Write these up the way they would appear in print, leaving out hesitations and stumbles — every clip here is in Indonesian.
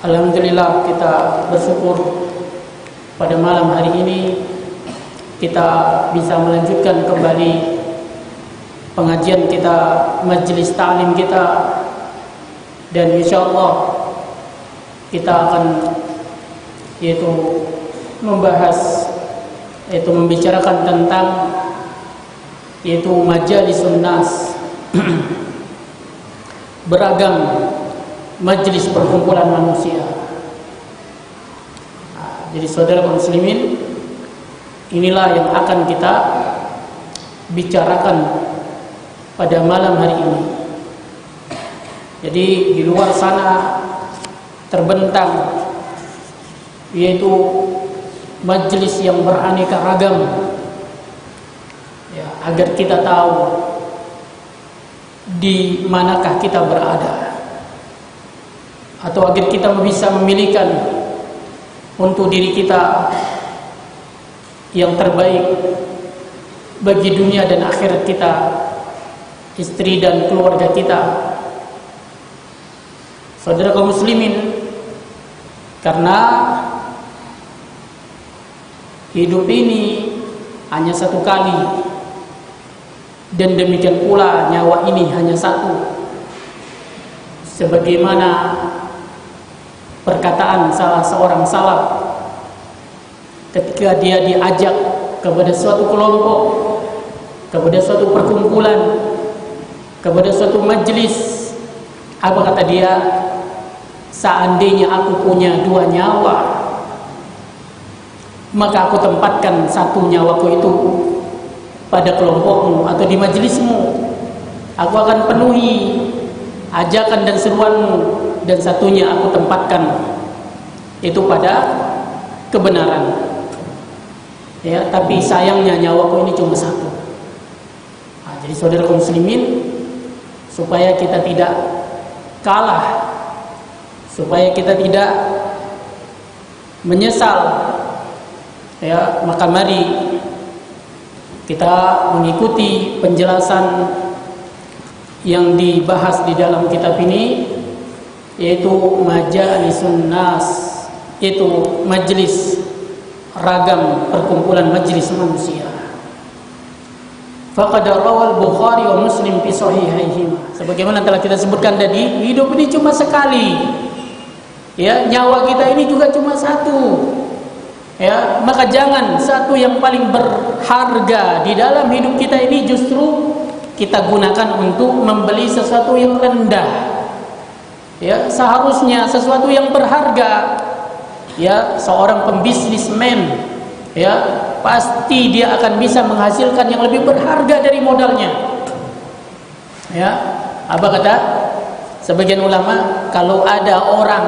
Alhamdulillah, kita bersyukur pada malam hari ini kita bisa melanjutkan kembali pengajian kita, majelis ta'lim kita, dan insyaallah kita akan membicarakan tentang majalisun nas, beragam majelis perkumpulan manusia. Jadi saudara muslimin, inilah yang akan kita bicarakan pada malam hari ini. Jadi di luar sana terbentang yaitu majelis yang beraneka ragam, ya, agar kita tahu di manakah kita berada, atau agar kita bisa memilihkan untuk diri kita yang terbaik bagi dunia dan akhirat kita, istri dan keluarga kita. Saudara kaum muslimin, karena hidup ini hanya satu kali, dan demikian pula nyawa ini hanya satu. Sebagaimana perkataan salah seorang salaf ketika dia diajak kepada suatu kelompok, kepada suatu perkumpulan, kepada suatu majelis, apa kata dia? Seandainya aku punya 2 nyawa, maka aku tempatkan 1 nyawaku itu pada kelompokmu atau di majelismu. Aku akan penuhi ajakan dan seruanmu, dan 1-nya aku tempatkan itu pada kebenaran. Ya, tapi sayangnya nyawaku ini cuma 1. Jadi saudara kaum muslimin, supaya kita tidak kalah, supaya kita tidak menyesal, ya, maka mari kita mengikuti penjelasan yang dibahas di dalam kitab ini, yaitu majalisun nas, yaitu majelis ragam perkumpulan majelis manusia. Faqad rawal Bukhari wa Muslim fi sahihaihima. Sebagaimana telah kita sebutkan tadi, hidup ini cuma sekali. Ya, nyawa kita ini juga cuma 1. Ya, maka jangan satu yang paling berharga di dalam hidup kita ini justru kita gunakan untuk membeli sesuatu yang rendah. Ya, seharusnya sesuatu yang berharga. Ya, seorang pembisnismen, ya, pasti dia akan bisa menghasilkan yang lebih berharga dari modalnya. Ya, apa kata sebagian ulama? Kalau ada orang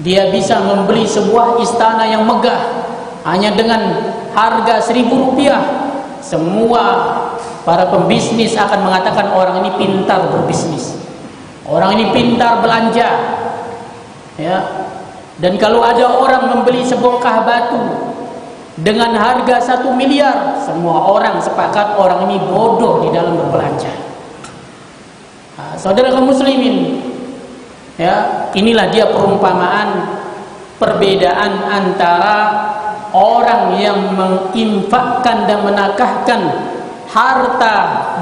dia bisa membeli sebuah istana yang megah hanya dengan harga 1.000 rupiah, semua para pembisnis akan mengatakan orang ini pintar berbisnis, orang ini pintar belanja. Ya. Dan kalau ada orang membeli sebongkah batu dengan harga 1 miliar, semua orang sepakat orang ini bodoh di dalam berbelanja. Saudara kaum muslimin, ya, inilah dia perumpamaan perbedaan antara orang yang menginfakkan dan menakahkan harta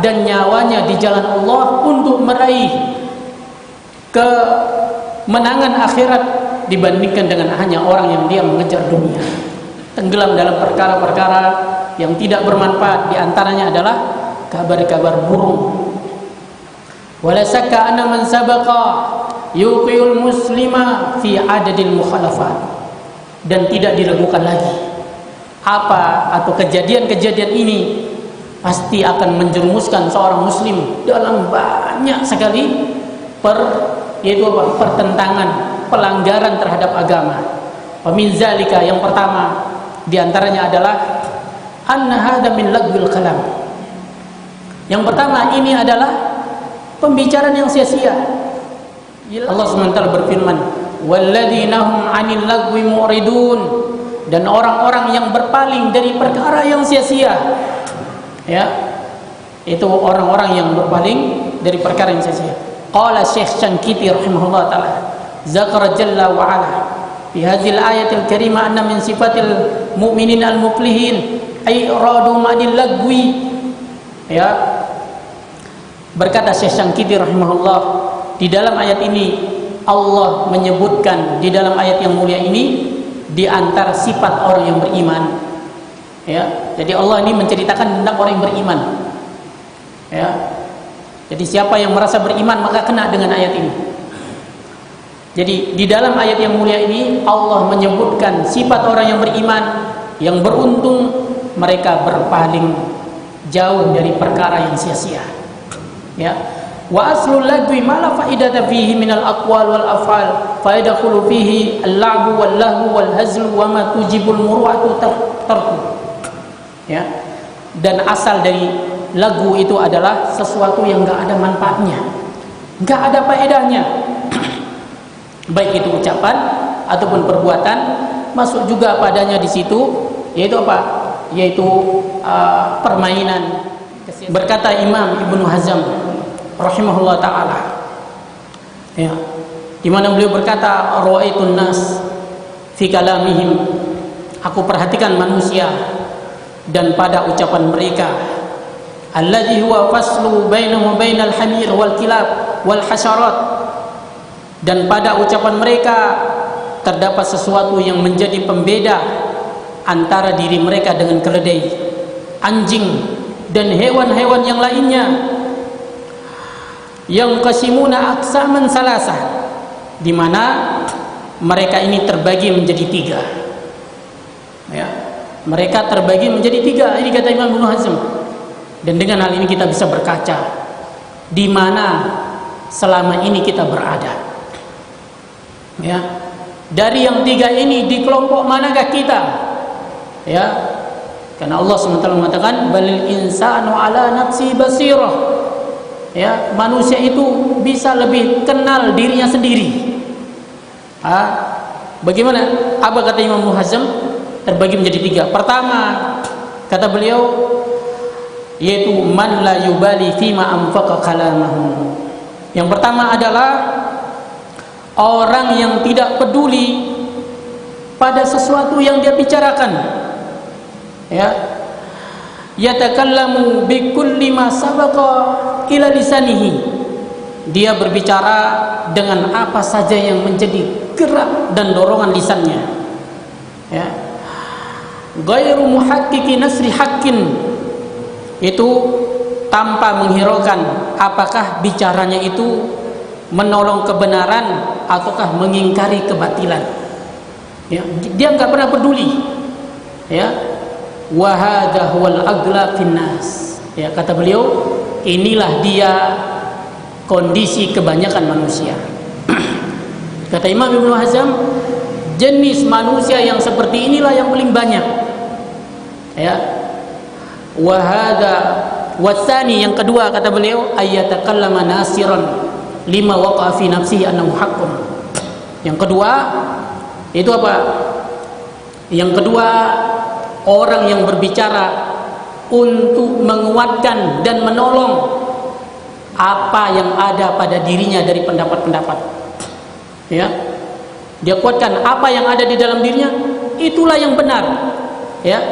dan nyawanya di jalan Allah untuk meraih kemenangan akhirat, dibandingkan dengan hanya orang yang dia mengejar dunia, tenggelam dalam perkara-perkara yang tidak bermanfaat. Di antaranya adalah kabar-kabar burung. Wala sakka anna man sabaqa yuqiul muslima fi adadil mukhalafat. Dan tidak diragukan lagi apa atau kejadian-kejadian ini pasti akan menjerumuskan seorang muslim dalam banyak sekali pertentangan, pelanggaran terhadap agama. Min zalika, yang pertama di antaranya adalah anna hadza min lagwil kalam. Yang pertama, ini adalah pembicaraan yang sia-sia. Allah SWT berfirman, walladzina hum 'anil lagwi mu'ridun, dan orang-orang yang berpaling dari perkara yang sia-sia. Ya, itu orang-orang yang berpaling dari perkara yang sia-sia. Qala Syekh Syangkiti rahimahullah taala, zakara jalla wa ala fi hadhil ayatil karimah anna min sifatil mu'minin al-muflihin ay radu ma'dil lagwi. Ya, berkata Syekh Syangkiti rahimahullah, di dalam ayat ini Allah menyebutkan, di dalam ayat yang mulia ini, di antara sifat orang yang beriman. Ya, jadi Allah ini menceritakan tentang orang yang beriman. Ya, jadi siapa yang merasa beriman maka kena dengan ayat ini. Jadi di dalam ayat yang mulia ini Allah menyebutkan sifat orang yang beriman, yang beruntung, mereka berpaling jauh dari perkara yang sia-sia. Ya, wa aslul lagwi ma la faidata fihi min al aqwal wal af'al fa yadkhulu fihi al la'bu wal lahu wal hazlu wa ma tujibul murwatu tarku. Ya, dan asal dari lagu itu adalah sesuatu yang enggak ada manfaatnya, enggak ada faedahnya, baik itu ucapan ataupun perbuatan. Masuk juga padanya di situ, yaitu apa? Yaitu permainan. Berkata Imam Ibnu Hazm rahimahullah taala, ya, di mana beliau berkata, ra'aitun nas fi kalamihim, aku perhatikan manusia dan pada ucapan mereka, alladzi huwa faslu bainahu bainal hamir wal kilab wal hasyarat, dan pada ucapan mereka terdapat sesuatu yang menjadi pembeda antara diri mereka dengan keledai, anjing, dan hewan-hewan yang lainnya. Yang qasimuna aqsaman salasah, di mana mereka ini terbagi menjadi tiga. Ya, mereka terbagi menjadi tiga. Ini kata Imam Ibnu Hazm. Dan dengan hal ini kita bisa berkaca di mana selama ini kita berada. Ya, dari yang tiga ini di kelompok manakah kita? Ya, karena Allah SWT mengatakan balil insanu ala nafsi basirah. Ya, manusia itu bisa lebih kenal dirinya sendiri. Bagaimana? Apa kata Imam Muhazzam? Terbagi menjadi tiga. Pertama, kata beliau, yaitu man la yubali fima anfaqa kalamahu. Yang pertama adalah orang yang tidak peduli pada sesuatu yang dia bicarakan. Ya, yatakallamu bi kulli ma sabaqa ila lisanihi. Dia berbicara dengan apa saja yang menjadi gerak dan dorongan lisannya. Ya, ghairu muhaqqiqi nasri haqqin, itu tanpa menghiraukan apakah bicaranya itu menolong kebenaran ataukah mengingkari kebatilan. Ya, dia enggak pernah peduli. Ya, wa hadha huwal agla finnas. Ya, kata beliau, inilah dia kondisi kebanyakan manusia. Kata Imam Ibnu Hazm, jenis manusia yang seperti inilah yang paling banyak. Ya, wa hadha wasani, yang kedua kata beliau, ayatakallama nasiran lima waqa'a fi nafsihi annahu haqqun. Yang kedua itu apa? Yang kedua, orang yang berbicara untuk menguatkan dan menolong apa yang ada pada dirinya dari pendapat-pendapat. Ya, dia kuatkan apa yang ada di dalam dirinya, itulah yang benar. Ya,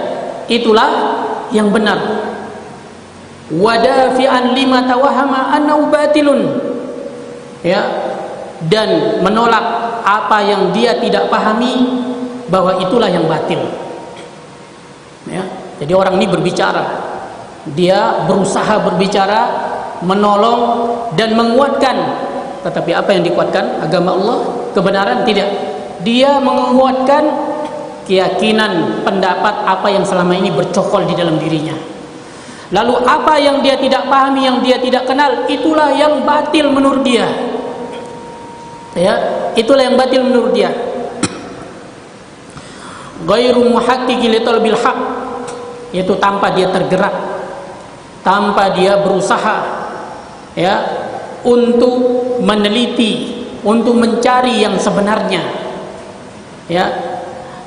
itulah yang benar. Wadafi'an lima tawahama annahu batilun. Ya, dan menolak apa yang dia tidak pahami bahwa itulah yang batil. Ya, jadi orang ini berbicara, dia berusaha berbicara, menolong dan menguatkan. Tetapi apa yang dikuatkan? Agama Allah, kebenaran? Tidak. Dia menguatkan keyakinan, pendapat apa yang selama ini bercokol di dalam dirinya. Lalu apa yang dia tidak pahami, yang dia tidak kenal, itulah yang batil menurut dia. Ya, itulah yang batil menurut dia. Ghairu muhaqqiqi li talbil haq, yaitu tanpa dia tergerak, tanpa dia berusaha, ya, untuk meneliti, untuk mencari yang sebenarnya. Ya,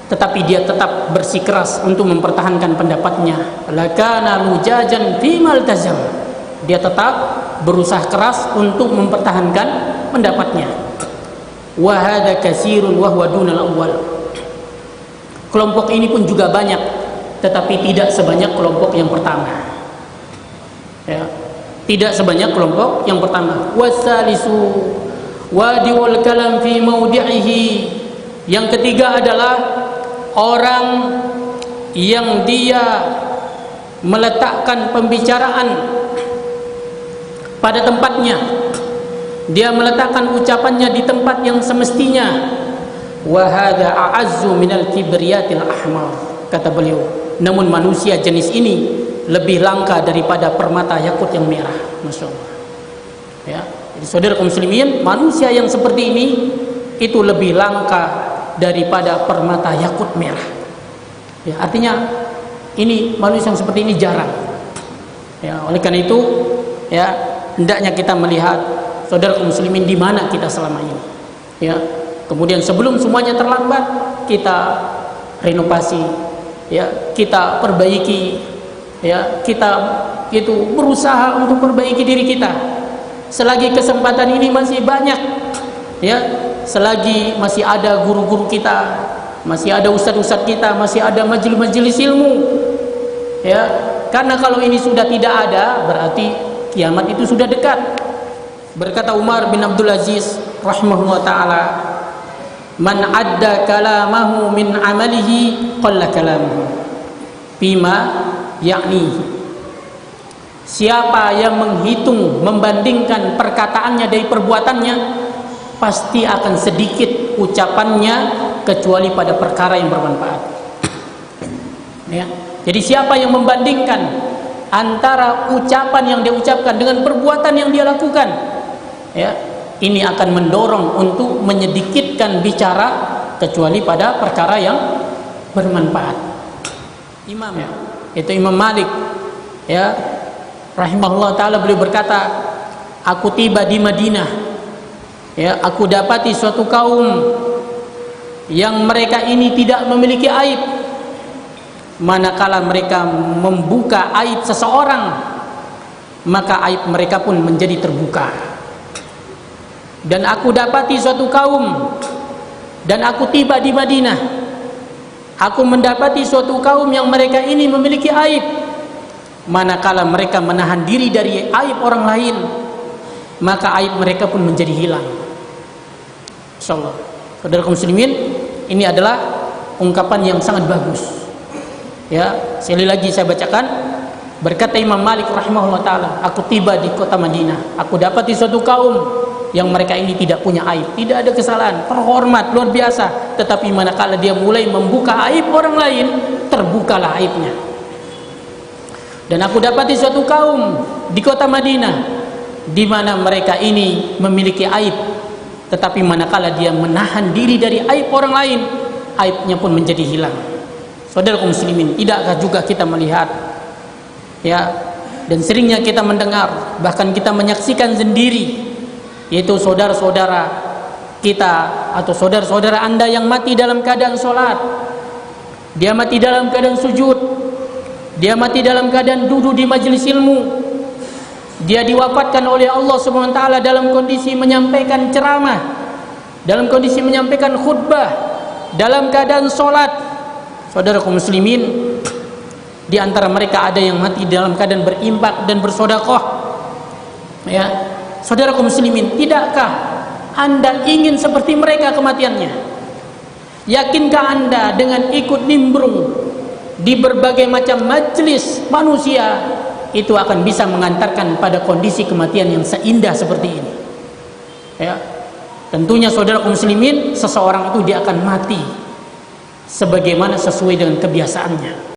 tetapi dia tetap bersikeras untuk mempertahankan pendapatnya. Lakana mujajan fimal tazam, dia tetap berusaha keras untuk mempertahankan pendapatnya. wa hadza katsirun wa huwa dunal awwal. Kelompok ini pun juga banyak, tetapi tidak sebanyak kelompok yang pertama. Ya, tidak sebanyak kelompok yang pertama. Wasalisu wadi'ul kalam fi mawdi'ihi. Yang ketiga adalah orang yang dia meletakkan pembicaraan pada tempatnya, dia meletakkan ucapannya di tempat yang semestinya. Wa hadza a'azzu minal kibriyatil ahmar, kata beliau. Namun manusia jenis ini lebih langka daripada permata yakut yang merah. Masya Allah. Ya, jadi saudara kaum muslimin, manusia yang seperti ini itu lebih langka daripada permata yakut merah. Ya, artinya ini manusia yang seperti ini jarang. Ya, oleh karena itu, ya, hendaknya kita melihat saudara kaum muslimin di mana kita selama ini. Ya, kemudian sebelum semuanya terlambat, kita renovasi, ya, kita perbaiki, ya, kita itu berusaha untuk perbaiki diri kita. Selagi kesempatan ini masih banyak, ya, selagi masih ada guru-guru kita, masih ada ustadz-ustadz kita, masih ada majelis-majelis ilmu, ya, karena kalau ini sudah tidak ada, berarti kiamat itu sudah dekat. Berkata Umar bin Abdul Aziz rahimahullah ta'ala, man adda kalamahu min amalihi qalla kalamuhu bima yakni. Siapa yang menghitung, membandingkan perkataannya dari perbuatannya, pasti akan sedikit ucapannya kecuali pada perkara yang bermanfaat. Ya. Jadi siapa yang membandingkan antara ucapan yang dia ucapkan dengan perbuatan yang dia lakukan, ya, ini akan mendorong untuk menyedikitkan bicara kecuali pada perkara yang bermanfaat. Imam, ya, itu Imam Malik, ya, rahimahullah ta'ala, beliau berkata, aku tiba di Madinah, ya, aku dapati suatu kaum yang mereka ini tidak memiliki aib. Manakala mereka membuka aib seseorang, maka aib mereka pun menjadi terbuka. Dan aku dapati suatu kaum, dan aku tiba di Madinah, aku mendapati suatu kaum yang mereka ini memiliki aib. Manakala mereka menahan diri dari aib orang lain, maka aib mereka pun menjadi hilang. Insyaallah, saudara kaum muslimin, ini adalah ungkapan yang sangat bagus. Ya, sekali lagi saya bacakan. Berkata Imam Malik rahimahullah ta'ala, aku tiba di kota Madinah, aku dapati suatu kaum yang mereka ini tidak punya aib, tidak ada kesalahan, terhormat, luar biasa. Tetapi manakala dia mulai membuka aib orang lain, terbukalah aibnya. Dan aku dapati suatu kaum di kota Madinah di mana mereka ini memiliki aib, tetapi manakala dia menahan diri dari aib orang lain, aibnya pun menjadi hilang. Saudara kaum muslimin, tidakkah juga kita melihat, ya, dan seringnya kita mendengar, bahkan kita menyaksikan sendiri, yaitu saudara-saudara kita atau saudara-saudara Anda yang mati dalam keadaan sholat, dia mati dalam keadaan sujud, dia mati dalam keadaan duduk di majelis ilmu, dia diwafatkan oleh Allah Subhanahu wa taala dalam kondisi menyampaikan ceramah, dalam kondisi menyampaikan khutbah, dalam keadaan sholat. Saudara kaum muslimin, di antara mereka ada yang mati dalam keadaan berimpak dan bersedekah. Ya, saudara kaum muslimin, tidakkah Anda ingin seperti mereka kematiannya? Yakinkah Anda dengan ikut nimbrung di berbagai macam majelis manusia itu akan bisa mengantarkan pada kondisi kematian yang seindah seperti ini? Ya, tentunya saudara kaum muslimin, seseorang itu dia akan mati sebagaimana sesuai dengan kebiasaannya.